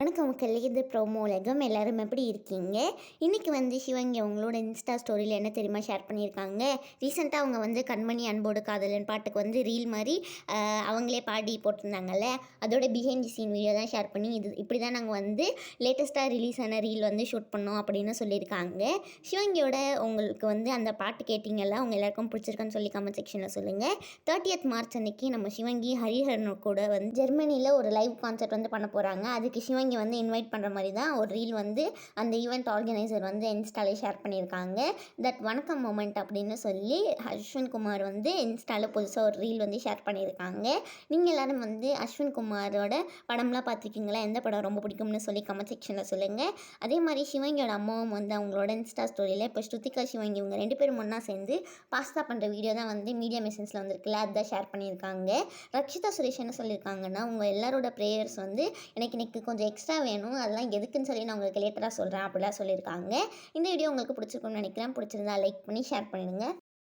வணக்கம் மக்களே, இது ப்ரோமோ உலகம். எல்லாரும் எப்படி இருக்கீங்க? இன்றைக்கி வந்து சிவங்கி அவங்களோட இன்ஸ்டா ஸ்டோரியில் என்ன தெரியுமா ஷேர் பண்ணியிருக்காங்க. ரீசெண்டாக அவங்க வந்து கண்மணி அன்போடு காதலன் பாட்டுக்கு வந்து ரீல் மாதிரி அவங்களே பாடி போட்டிருந்தாங்கல்ல, அதோட பிஹைண்ட் தி சீன் வீடியோ தான் ஷேர் பண்ணி இப்படி தான் நாங்கள் வந்து லேட்டஸ்ட்டாக ரிலீஸ் ஆன ரீல் வந்து ஷூட் பண்ணோம் அப்படின்னு சொல்லியிருக்காங்க. சிவங்கியோட உங்களுக்கு வந்து அந்த பாட்டு கேட்டிங்கல்ல, அவங்க எல்லாருக்கும் பிடிச்சிருக்குன்னு சொல்லி கமெண்ட் செக்ஷனில் சொல்லுங்கள். 30th மார்ச் அன்னைக்கு நம்ம சிவங்கி ஹரிஹரன் கூட வந்து ஜெர்மனியில் ஒரு லைவ் கான்சர்ட் வந்து பண்ண போகிறாங்க. அதுக்கு சிவங்கி வந்து இன்வைட் பண்ணுற மாதிரி தான் ஒரு ரீல் வந்து அந்த ஈவெண்ட் ஆர்கனைசர் வந்து இன்ஸ்டாலே ஷேர் பண்ணியிருக்காங்க. தட் வணக்கம் மொமெண்ட் அப்படின்னு சொல்லி அஸ்வின் குமார் வந்து இன்ஸ்டாவில் புதுசாக ஒரு ரீல் வந்து ஷேர் பண்ணியிருக்காங்க. நீங்கள் எல்லோரும் வந்து அஸ்வின் குமாரோட படம்லாம் பார்த்துருக்கீங்களா? எந்த படம் ரொம்ப பிடிக்கும்னு சொல்லி கமெண்ட் செக்ஷனில் சொல்லுங்கள். அதே மாதிரி சிவங்கியோட அம்மாவும் வந்து அவங்களோட இன்ஸ்டா ஸ்டோரியில் இப்போ ஸ்ருதிகா சிவங்கி இவங்க 2 பேரும் ஒன்றா சேர்ந்து பாஸ்தா பண்ணுற வீடியோ தான் வந்து மீடியா மெசன்ஸில் வந்துருக்குல்ல, அதுதான் ஷேர் பண்ணியிருக்காங்க. ரக்ஷிதா சுரேஷ் என்ன சொல்லியிருக்காங்கன்னா, உங்கள் எல்லாரோட ப்ரேயர்ஸ் வந்து எனக்கு கொஞ்சம் எக்ஸ்ட்ரா வேணும், அதெல்லாம் எதுக்குன்னு சொல்லி நான் உங்களுக்கு லேட்டராக சொல்கிறேன் அப்படிலாம் சொல்லியிருக்காங்க. இந்த வீடியோ உங்களுக்கு பிடிச்சிருக்கும்னு நினைக்கிறேன். பிடிச்சிருந்தா லைக் பண்ணி ஷேர் பண்ணிடுங்க.